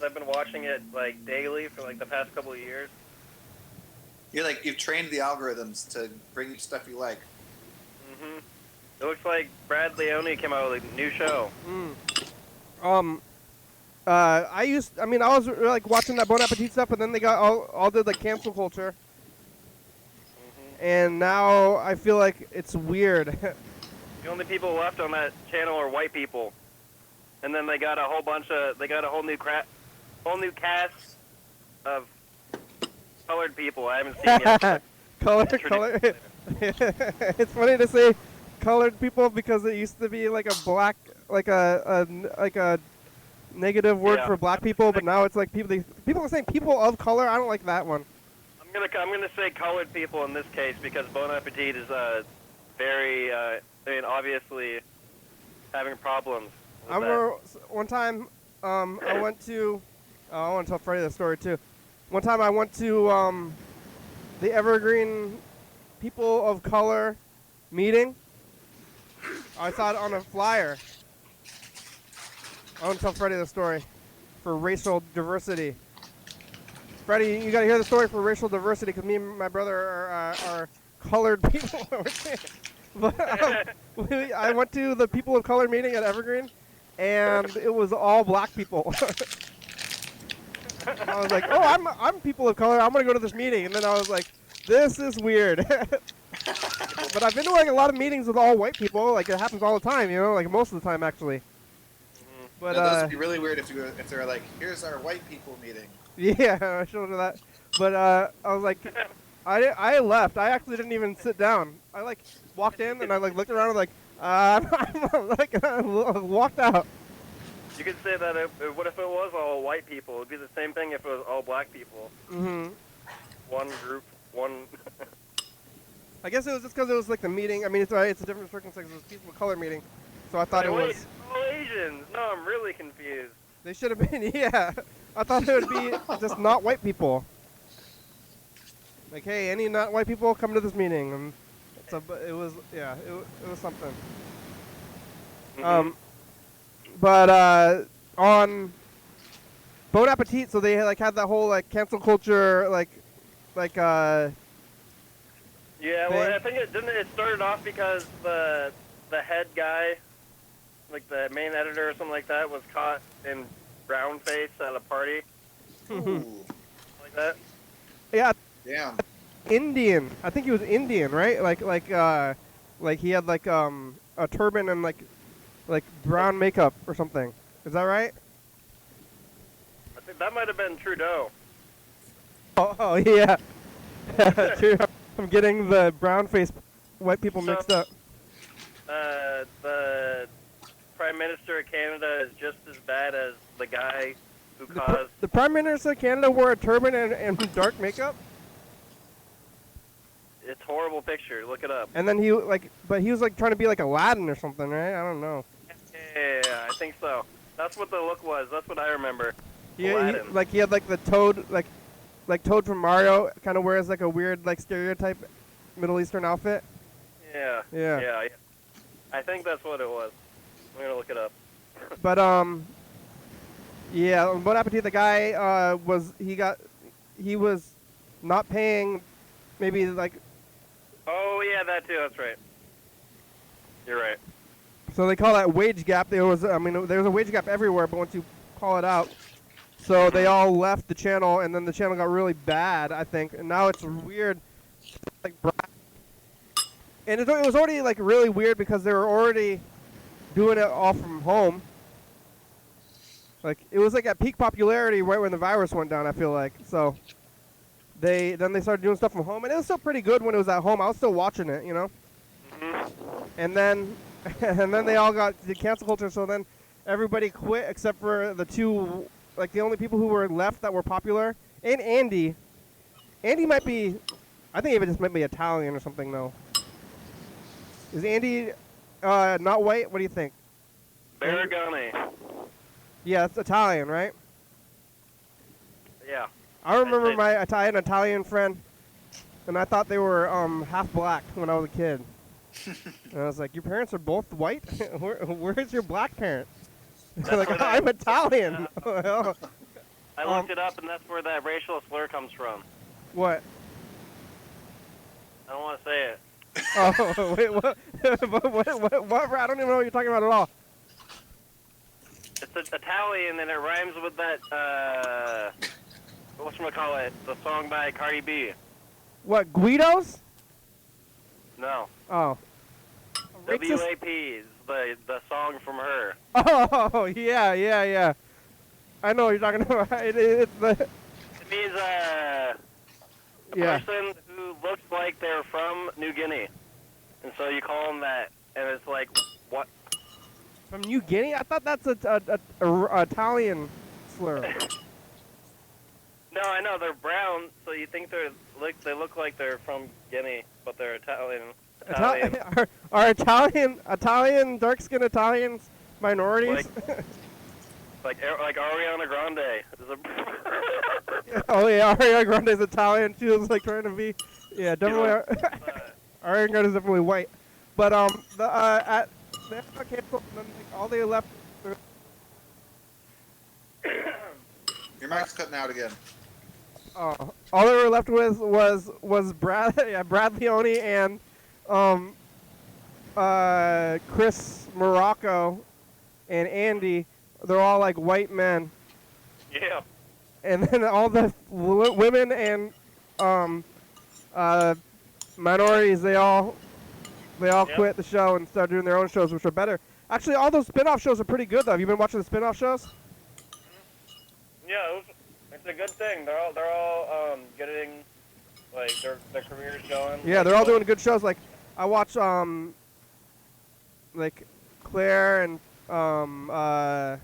I've been watching it like daily for like the past couple of years. You've trained the algorithms to bring you stuff you like. Mm-hmm. It looks like Brad Leone came out with a new show. I was like watching that Bon Appetit stuff, and then they got all did like cancel culture. And now I feel like it's weird. The only people left on that channel are white people. And then they got a whole new cast of colored people I haven't seen yet. Color. It's funny to say colored people because it used to be like a black, like a negative word for black people, but now it's like people are saying people of color. I don't like that one. I'm gonna say colored people in this case because Bon Appetit is very obviously having problems. I remember one time I went to I want to tell Freddie the story too. One time I went to the Evergreen People of Color meeting. I saw it on a flyer. I want to tell Freddie the story for racial diversity. Freddie, you got to hear the story for racial diversity because me and my brother are colored people. But I went to the People of Color meeting at Evergreen, and it was all black people. I was like, oh, I'm people of color. I'm gonna go to this meeting, and then I was like, this is weird. But I've been to like a lot of meetings with all white people. Like it happens all the time, like most of the time actually. But those would be really weird if they're like, here's our white people meeting. Yeah, I showed her that. But I was like, I left. I actually didn't even sit down. I like walked in and I like looked around and like, I'm like I walked out. You could say that what if it was all white people? It would be the same thing if it was all black people. Mm-hmm. One group, one. I guess it was just because it was like the meeting. I mean, it's a different circumstance. It was people of color meeting, so I thought it was. All Asians. No, I'm really confused. They should have been. Yeah, I thought it would be just not white people. Like, hey, any not white people come to this meeting, and it was something. Mm-hmm. But on Bon Appetit, so they like had that whole like cancel culture Yeah, well, I think it started off because the head guy, like the main editor or something like that, was caught in brown face at a party. Ooh. Like that. Yeah. Damn. Indian. I think he was Indian, right? Like he had like a turban and like brown makeup or something. Is that right? I think that might have been Trudeau. Oh yeah. True. I'm getting the brown face white people mixed up. The Prime Minister of Canada is just as bad as the guy who caused... The Prime Minister of Canada wore a turban and dark makeup? It's a horrible picture. Look it up. And then he was like trying to be like Aladdin or something, right? I don't know. Yeah, I think so. That's what the look was. That's what I remember. He had like the Toad, like Toad from Mario, kind of wears like a weird like stereotype Middle Eastern outfit. Yeah. Yeah. I think that's what it was. I'm gonna look it up. But yeah, Bon Appetit, the guy he was not paying, maybe like. Oh yeah, that too. That's right. You're right. So they call that wage gap. There was a wage gap everywhere, but once you call it out, so they all left the channel, and then the channel got really bad, I think, and now it's weird, like, and it was already like really weird because they were already doing it all from home. Like it was like at peak popularity right when the virus went down. I feel like so. Then they started doing stuff from home, and it was still pretty good when it was at home. I was still watching it, you know. Mm-hmm. and then and then they all got the cancel culture. So then everybody quit except for the two, like the only people who were left that were popular, and Andy. Andy might be, I think it just might be Italian or something though. Is Andy not white? What do you think? Baragani. Yeah, it's Italian, right? Yeah. I remember my Italian friend, and I thought they were half black when I was a kid. And I was like, your parents are both white? Where's your black parent? They're like, I'm Italian. I looked it up, and that's where that racial slur comes from. What? I don't want to say it. Oh, wait, what? What? I don't even know what you're talking about at all. It's Italian, and it rhymes with that, whatchamacallit, the song by Cardi B. What, Guidos? No. Oh. WAP is the song from her. Oh, yeah. I know what you're talking about. It's the... It means, a person who looks like they're from New Guinea. And so you call them that, and it's like, what? From New Guinea? I thought that's a Italian slur. No, I know, they're brown, so you think they look like they're from Guinea, but they're Italian. Are Italian dark-skinned Italians minorities? Like Ariana Grande. Oh yeah, Ariana Grande's Italian. She was like trying to be, yeah, definitely. Ariana Grande's definitely white, but they got canceled. And then, like, all they left. Your mic's cutting out again. All they were left with was Brad Leone and Chris Morocco and Andy. They're all like white men. Yeah. And then all the women and minorities, they all quit the show and started doing their own shows, which are better. Actually, all those spin-off shows are pretty good, though. Have you been watching the spin-off shows? Yeah, it's a good thing. They're all getting like their careers going. Yeah, they're all doing good shows. Like I watch like Claire and Lola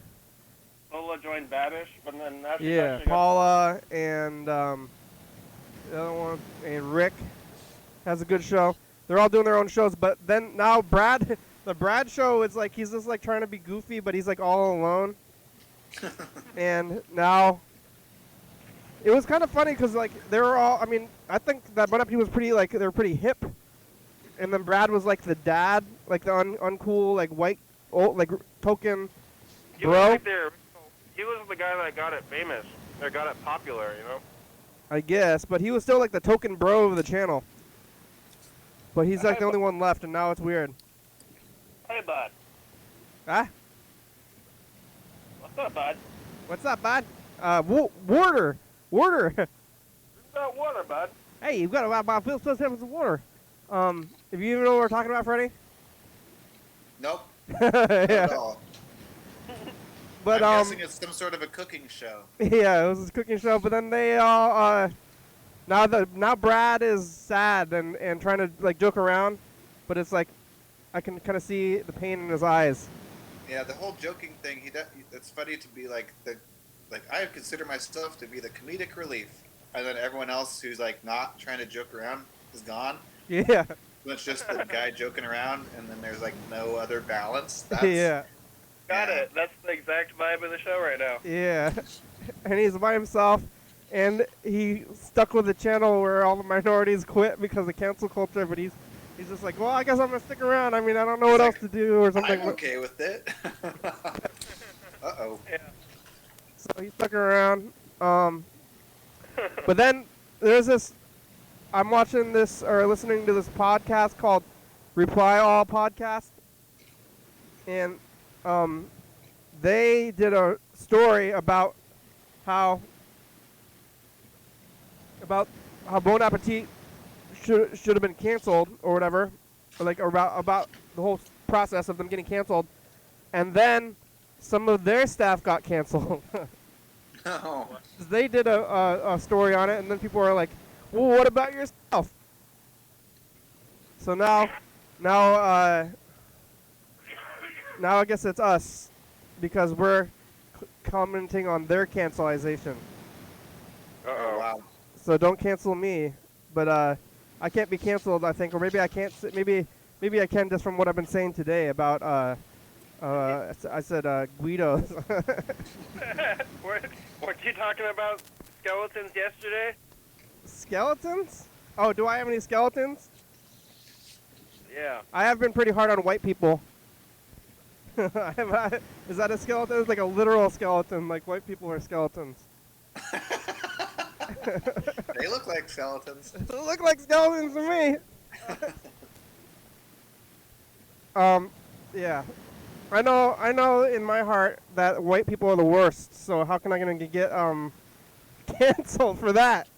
joined Babish, but then now she's yeah, actually Paula and the other one, and Rick has a good show. They're all doing their own shows, but then now Brad, the Brad show is like he's just like trying to be goofy, but he's like all alone. And now it was kind of funny because like they were all. I mean, I think that Bon Appetit was pretty like they were pretty hip, and then Brad was like the dad, like the uncool like white old like token bro. He was the guy that got it famous, or got it popular, you know? I guess, but he was still like the token bro of the channel. But he's like the only one left, and now it's weird. Hey, bud. Ah? What's up, bud? What's up, bud? Water! Water! Where's that water, bud? Hey, you've got about Phil supposed to have some water. If you even know what we're talking about, Freddie? Nope. Yeah. Not at all. But I'm guessing it's some sort of a cooking show. Yeah, it was a cooking show. But then they all now Brad is sad and trying to like joke around, but it's like I can kind of see the pain in his eyes. Yeah, the whole joking thing. It's funny to be like I consider myself to be the comedic relief, and then everyone else who's like not trying to joke around is gone. Yeah. So it's just the guy joking around, and then there's like no other balance. Yeah. Got it. That's the exact vibe of the show right now. Yeah, and he's by himself, and he stuck with the channel where all the minorities quit because of cancel culture. But he's just like, well, I guess I'm gonna stick around. I mean, I don't know what else to do or something. I'm okay with it. Uh-oh. Yeah. So he stuck around. But then there's this. I'm watching this or listening to this podcast called Reply All Podcast, and they did a story about how Bon Appetit should have been canceled or whatever, or like about the whole process of them getting canceled, and then some of their staff got canceled. Oh. They did a story on it, and then people were like, well, what about yourself? So now Now I guess it's us because we're commenting on their cancelization. Oh, wow. So don't cancel me, but I can't be canceled, I think, or maybe I can't. Maybe I can just from what I've been saying today about I said Guidos. Weren't you talking about skeletons yesterday? Skeletons? Oh, do I have any skeletons? Yeah. I have been pretty hard on white people. Is that a skeleton? It's like a literal skeleton. Like white people are skeletons. They look like skeletons. They look like skeletons to me. Yeah. I know in my heart that white people are the worst, so how can I gonna get canceled for that?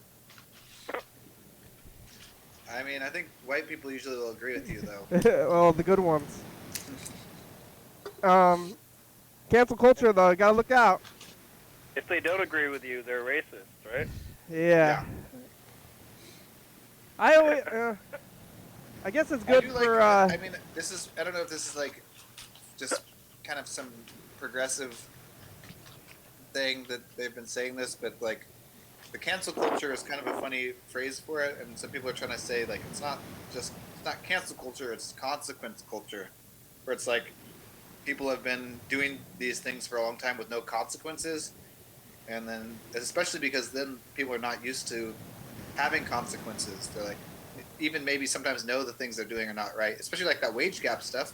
I mean, I think white people usually will agree with you, though. Well, the good ones. Cancel culture though, you gotta look out. If they don't agree with you, they're racist, right? Yeah. I always, I guess it's good for. I mean, this is. I don't know if this is like, just kind of some progressive thing that they've been saying this, but like, the cancel culture is kind of a funny phrase for it, and some people are trying to say like it's not cancel culture, it's consequence culture, where it's like people have been doing these things for a long time with no consequences, and then especially because then people are not used to having consequences. They're like, even maybe sometimes know the things they're doing are not right, especially like that wage gap stuff.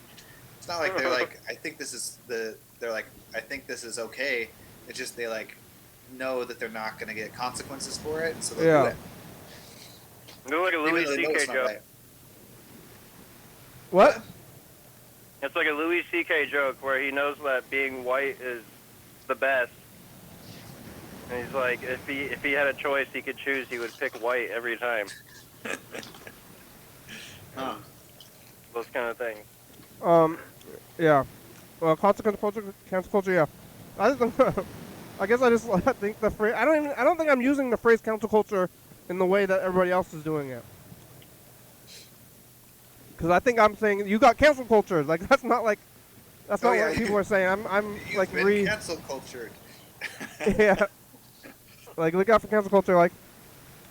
It's not like they're like, I think this is okay. It's just they like know that they're not going to get consequences for it, so they'll do it. They're like a Louis C.K. joke. Right. What? It's like a Louis C.K. joke where he knows that being white is the best. And he's like, if he had a choice he could choose, he would pick white every time. Huh. Those kind of things. Yeah. Well, consequence culture, cancel culture, yeah. I guess I just think the phrase. I don't think I'm using the phrase cancel culture in the way that everybody else is doing it. Because I think I'm saying you got cancel culture. Like that's not what people are saying. I'm You've like been cancel cultured. Yeah. Like look out for cancel culture. Like,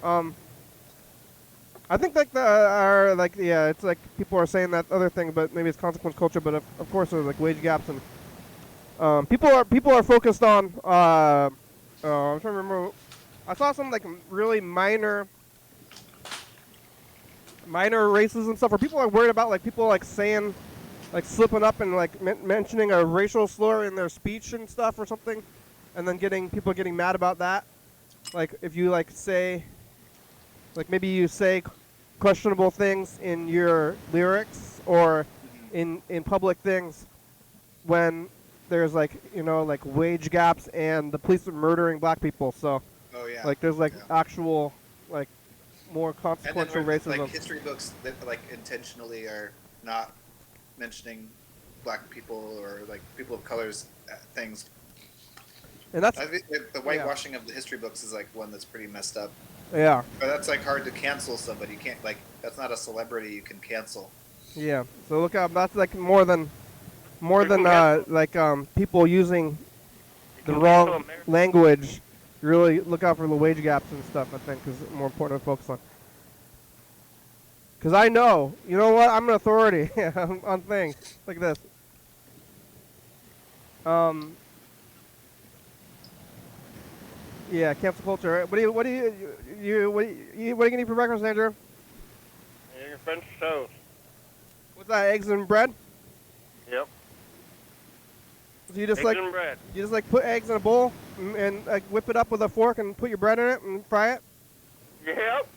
I think like it's like people are saying that other thing, but maybe it's consequence culture. But of course there's like wage gaps and people are focused on. I'm trying to remember. I saw some like really minor racism stuff where people are worried about like people like saying, like slipping up and like mentioning a racial slur in their speech and stuff or something, and then people getting mad about that. Like if you like say, like maybe you say questionable things in your lyrics or in public things when there's like like wage gaps and the police are murdering black people. So like there's like actual like more consequential racism. Like history books that like intentionally are not mentioning black people or like people of colors things. And that's I think the whitewashing of the history books is like one that's pretty messed up. Yeah. But that's like hard to cancel somebody. You can't like that's not a celebrity you can cancel. Yeah. So look out. That's like more than people using the wrong language. Really look out for the wage gaps and stuff. I think is more important to focus on. Because I know, you know what? I'm an authority on things like this. Yeah, cancel culture. What do you need for breakfast, Andrew? Your French toast. What's that? Eggs and bread? Yep. So you just eggs and bread. You just like put eggs in a bowl and like whip it up with a fork and put your bread in it and fry it? Yep.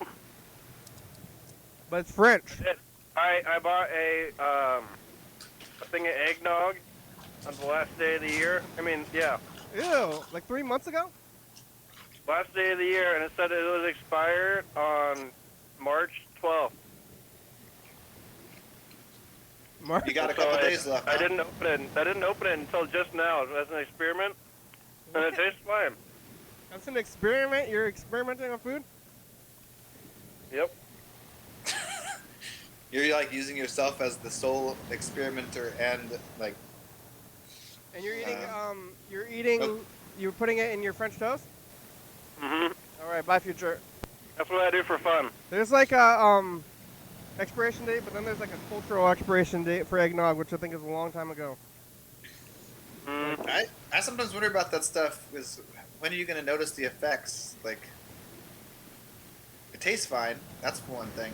But it's French. I bought a thing of eggnog on the last day of the year. I mean, yeah. Ew, like 3 months ago? Last day of the year, and it said it was expired on March 12th. You got a couple days left. I didn't open it until just now as an experiment, and it tastes fine. That's an experiment? You're experimenting on food? Yep. You're like using yourself as the sole experimenter and like. And you're eating, you're putting it in your French toast? Mhm. All right, bye, future. That's what I do for fun. There's like a expiration date, but then there's like a cultural expiration date for eggnog, which I think is a long time ago. I sometimes wonder about that stuff. Is when are you going to notice the effects? Like, it tastes fine. That's one thing.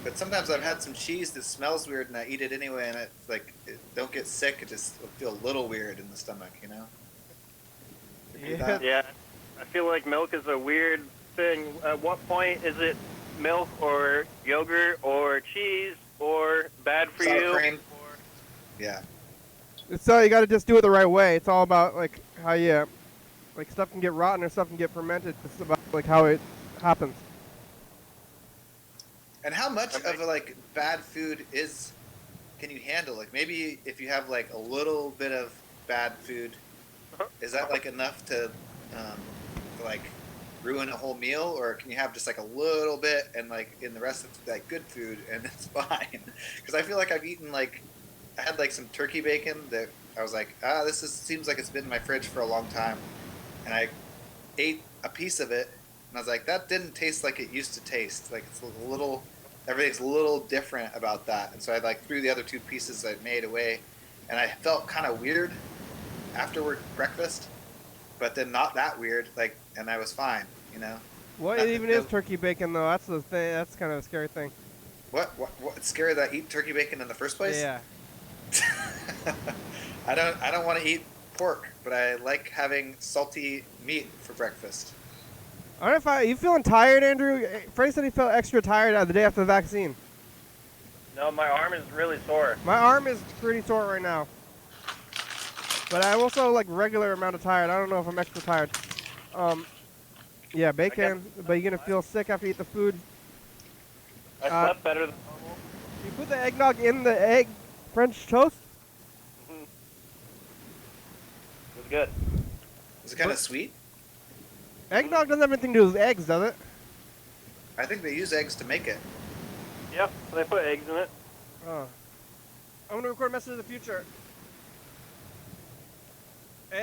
But sometimes I've had some cheese that smells weird, and I eat it anyway, and it's like, it don't get sick. It just will feel a little weird in the stomach, you know? Yeah. I feel like milk is a weird thing. At what point is it milk or yogurt or cheese or bad for Sour you? cream. Yeah. It's you got to just do it the right way. It's all about like how you, like stuff can get rotten or stuff can get fermented. It's about like how it happens. And how much of like bad food can you handle? Like maybe if you have like a little bit of bad food, is that like enough to like ruin a whole meal, or can you have just like a little bit and like in the rest of like good food and it's fine? Because I feel like I've eaten like I had like some turkey bacon that I was like, seems like it's been in my fridge for a long time, and I ate a piece of it and I was like, that didn't taste like it used to taste. Like it's a little, everything's a little different about that. And so I like threw the other two pieces I made away, and I felt kind of weird after breakfast, but then not that weird. Like, and I was fine, you know. What even is turkey bacon though? That's the thing. That's kind of a scary thing. What? It's scary that I eat turkey bacon in the first place? Yeah. I don't want to eat pork, but I like having salty meat for breakfast. I don't know if you feeling tired, Andrew? Frank said he felt extra tired the day after the vaccine. No, my arm is really sore. My arm is pretty sore right now. But I'm also like regular amount of tired. I don't know if I'm extra tired. Yeah, bacon. But you're gonna feel sick after you eat the food. I slept better than normal. You put the eggnog in the egg French toast? Mm-hmm. It was good. Is it kind of sweet? Eggnog doesn't have anything to do with eggs, does it? I think they use eggs to make it. Yep, they put eggs in it. Oh. I'm gonna record a message of the future. Hey,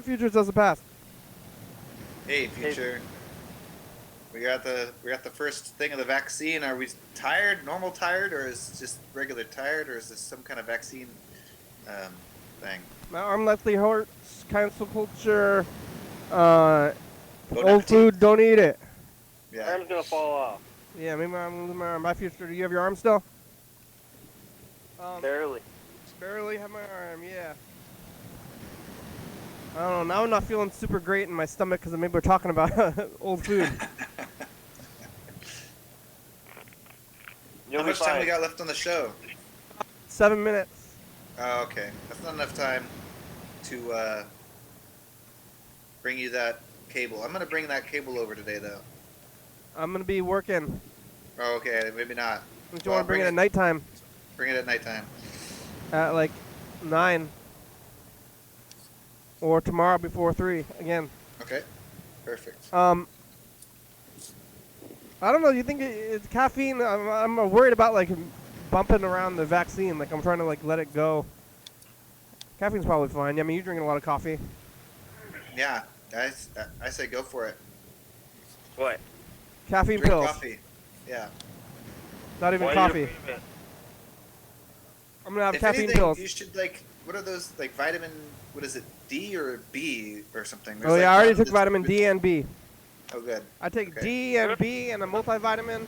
future does the past. Hey, future. We got the first thing of the vaccine. Are we tired, normal tired, or is it just regular tired, or is this some kind of vaccine thing? My arm literally hurts. Cancel culture. Old food, don't eat it. Yeah. My arm's gonna fall off. Yeah, maybe I'm losing my arm. Bye, future. Do you have your arm still? Barely. Barely have my arm, yeah. I don't know. Now I'm not feeling super great in my stomach because maybe we're talking about old food. How much time we got left on the show? 7 minutes. Oh, okay. That's not enough time to bring you that cable. I'm going to bring that cable over today, though. I'm going to be working. Oh, okay. Maybe not. Do you want to bring it at nighttime? Bring it at nighttime. At like 9. Or tomorrow before 3 again. Okay. Perfect. I don't know. Do you think it's caffeine? I'm worried about like bumping around the vaccine. Like I'm trying to like let it go. Caffeine's probably fine. Yeah, I mean, you're drinking a lot of coffee. Yeah. I say go for it. What? Caffeine Drink pills. coffee. Yeah. Not even Why coffee. you I'm gonna have If caffeine anything, pills. you should like. What are those like vitamin? What is it? D or B or something? Oh yeah, I already took vitamin D and B. Oh good. I take Okay. D and B and a multivitamin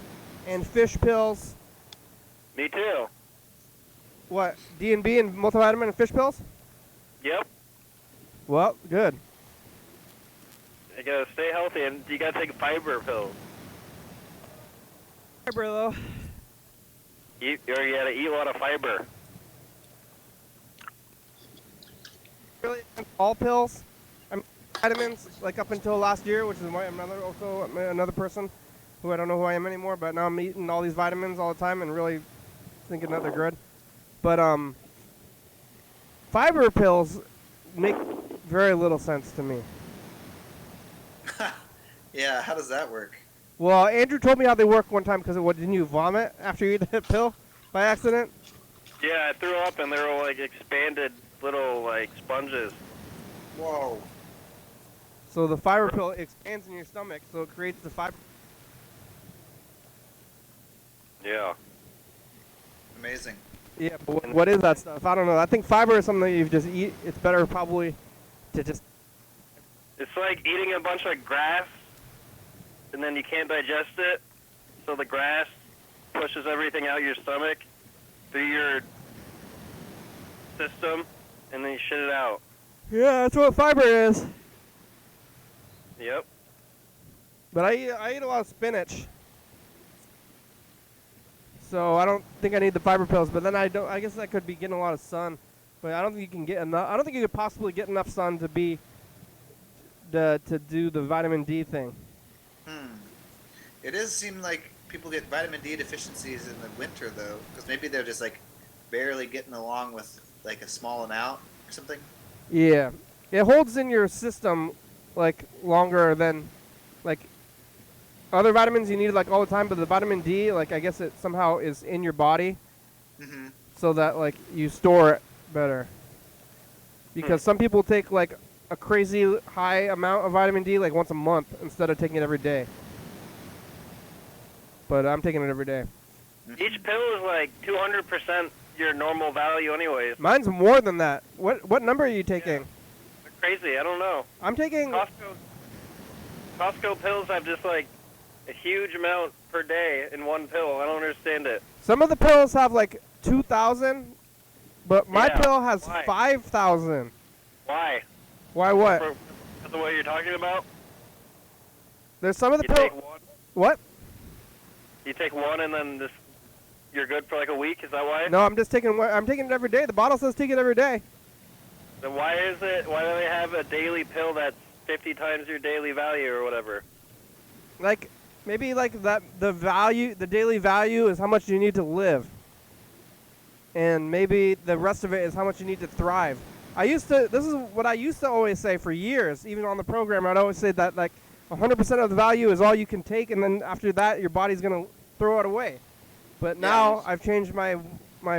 and fish pills. Me too. What? D and B and multivitamin and fish pills? Yep. Well, good. You gotta stay healthy, and you gotta take fiber pills. Fiber though. You gotta eat a lot of fiber. Really, all pills. I mean, vitamins. Like up until last year, which is another person who I don't know who I am anymore. But now I'm eating all these vitamins all the time and really thinking that they're good. But fiber pills make very little sense to me. Yeah. How does that work? Well, Andrew told me how they work one time because what didn't you vomit after you eat the pill by accident? Yeah, I threw up and they were like expanded little like sponges. Whoa. So the fiber pill expands in your stomach, so it creates the fiber. Yeah. Amazing. Yeah, but what is that stuff? I don't know. I think fiber is something that you just eat. It's better probably to just. It's like eating a bunch of grass, and then you can't digest it, so the grass pushes everything out your stomach through your system, and then you shit it out. Yeah, that's what fiber is. Yep. But I eat a lot of spinach. So I don't think I need the fiber pills, but then I guess I could be getting a lot of sun, but I don't think you can get enough. I don't think you could possibly get enough sun to do the vitamin D thing. It does seem like people get vitamin D deficiencies in the winter though, because maybe they're just like barely getting along with like a small amount or something. Yeah, it holds in your system like longer than like other vitamins you need like all the time, but the vitamin D, like I guess it somehow is in your body, so that like you store it better. Because some people take like a crazy high amount of vitamin D like once a month instead of taking it every day. But I'm taking it every day. Each pill is like 200% your normal value anyways. Mine's more than that. What number are you taking? They're crazy, I don't know. I'm taking... Costco pills have just like a huge amount per day in one pill. I don't understand it. Some of the pills have like 2,000, but my Yeah, pill has why? 5,000. Why? Why what? That's what you're talking about? There's some of the You pills... take one? What? You take one and then this, you're good for like a week? Is that why? No, I'm just taking I'm taking it every day. The bottle says take it every day. Then why do they have a daily pill that's 50 times your daily value or whatever? Like maybe like that the daily value is how much you need to live. And maybe the rest of it is how much you need to thrive. This is what I used to always say for years, even on the program. I'd always say that like 100% of the value is all you can take, and then after that your body's going to throw it away. But now I've changed my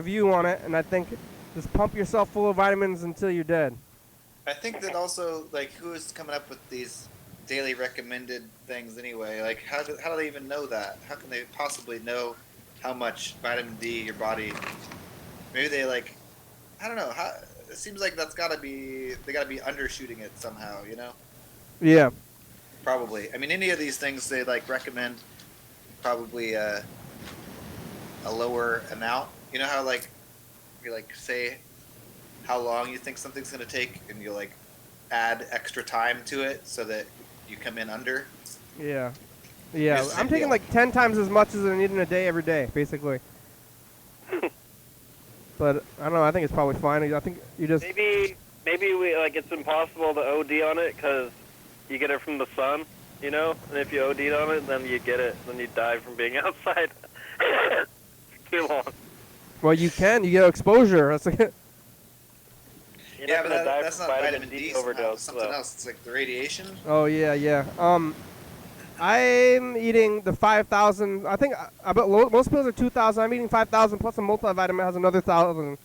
view on it, and I think just pump yourself full of vitamins until you're dead. I think that also, like, who is coming up with these daily recommended things anyway? Like, how do they even know that? How can they possibly know how much vitamin D your body... Maybe they, like... I don't know. It seems like they gotta be undershooting it somehow, you know? Yeah. Probably. I mean, any of these things they, like, recommend probably a lower amount. You know how, like, you, like, say how long you think something's going to take, and you like add extra time to it so that you come in under. Yeah. Yeah, I'm taking like 10 times as much as I need in a day every day, basically. But I don't know. I think it's probably fine. I think you just maybe we like it's impossible to OD on it because you get it from the sun, you know. And if you OD'd on it, then you get it, then you die from being outside too long. Well, you can. You get exposure. That's like Yeah, but that's not vitamin D overdose. Something else. It's like the radiation. Oh yeah, yeah. I'm eating the 5,000. I think I bet most pills are 2,000. I'm eating 5,000 plus a multivitamin has another 1,000.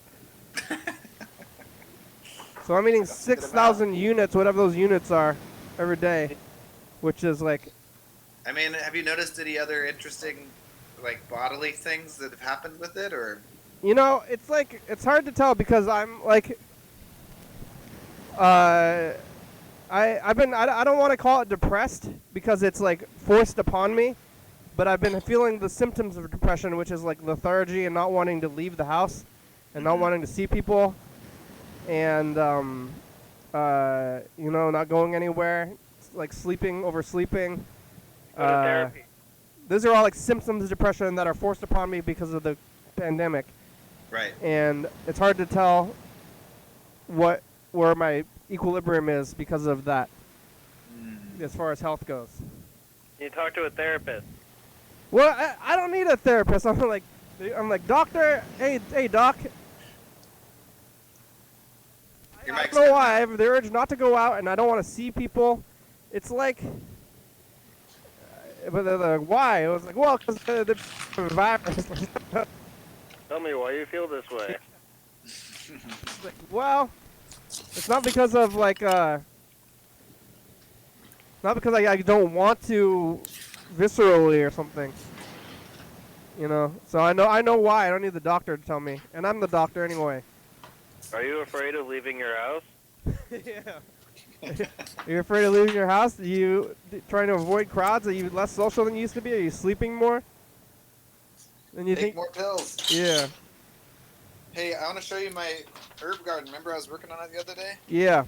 So I'm eating 6,000 units, whatever those units are, every day, which is like. I mean, have you noticed any other interesting, like, bodily things that have happened with it, or? You know, it's like it's hard to tell because I'm like. I don't want to call it depressed because it's like forced upon me, but I've been feeling the symptoms of depression, which is like lethargy and not wanting to leave the house and not wanting to see people and you know, not going anywhere, like oversleeping. Go to therapy. Those are all like symptoms of depression that are forced upon me because of the pandemic. Right. And it's hard to tell where my equilibrium is because of that, as far as health goes. You talk to a therapist. Well, I don't need a therapist. I'm like, doctor, hey doc. I don't know why I have the urge not to go out, and I don't want to see people. It's like but they're like, why? I was like, well, because the virus. Tell me why you feel this way. Like, well, it's not because of like not because I don't want to viscerally or something. You know, so I know why. I don't need the doctor to tell me, and I'm the doctor anyway. Are you afraid of leaving your house? Yeah. You're afraid of leaving your house? Are you trying to avoid crowds? Are you less social than you used to be? Are you sleeping more? Than you Take think? more pills. Yeah. Hey, I want to show you my herb garden. Remember I was working on it the other day? Yeah.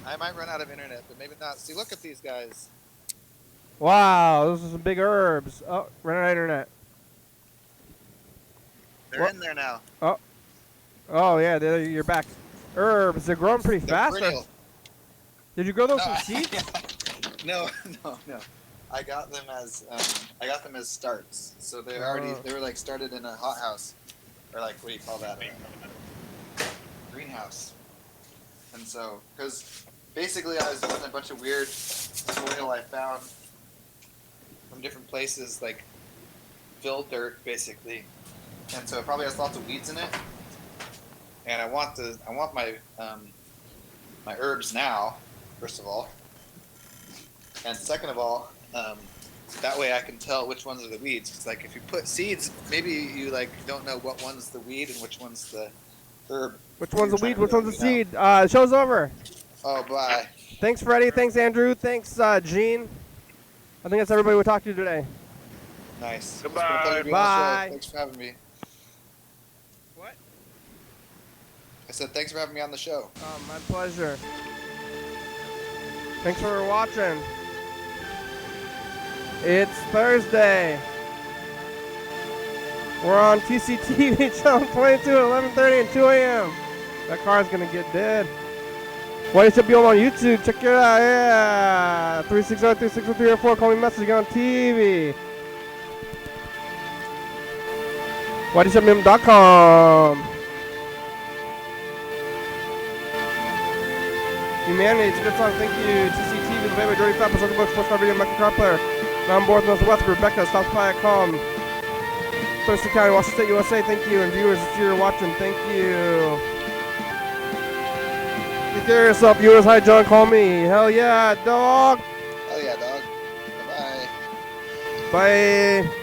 I might run out of internet, but maybe not. See, look at these guys. Wow, those are some big herbs. Oh, ran out of internet. They're What? in there now. Oh yeah, you're back. Herbs, they're growing pretty They're fast. perennial. Did you grow those No, from seeds? no. I got them as starts. So they were like started in a hothouse, or like what do you call that? Greenhouse. And so, because basically I was using a bunch of weird soil I found from different places, like fill dirt basically, and so it probably has lots of weeds in it. And I want my my herbs now, first of all, and second of all, that way I can tell which ones are the weeds. Because like if you put seeds, maybe you like don't know what one's the weed and which one's the herb. Which one's the weed? Which one's the You know? seed? Show's over. Oh, bye. Thanks, Freddie. Thanks, Andrew. Thanks, Gene. I think that's everybody we talked to today. Nice. Goodbye. It's been a pleasure being on the show. Bye. Thanks for having me. What? I said thanks for having me on the show. My pleasure. Thanks for watching. It's Thursday. We're on TCTV channel 22 at 11:30 and 2 a.m. That car's gonna get dead. YDHWM on YouTube. Check it out. Yeah. 360-360-304. Call me message. Get on TV. YDHWM.com. Humanity, it's a good song. Thank you. TCTV, the baby, Dirty Fat, Pacific Books, Sports Car Video, Mexican Car Player. Now I'm bored, Northwest, Rebecca, Stop by, Calm. Thurston County, Washington State, USA, thank you. And viewers, if you're watching, thank you. Take care of yourself, viewers. Hi, John, call me. Hell yeah, dog. Hell yeah, dog. Bye-bye. Bye.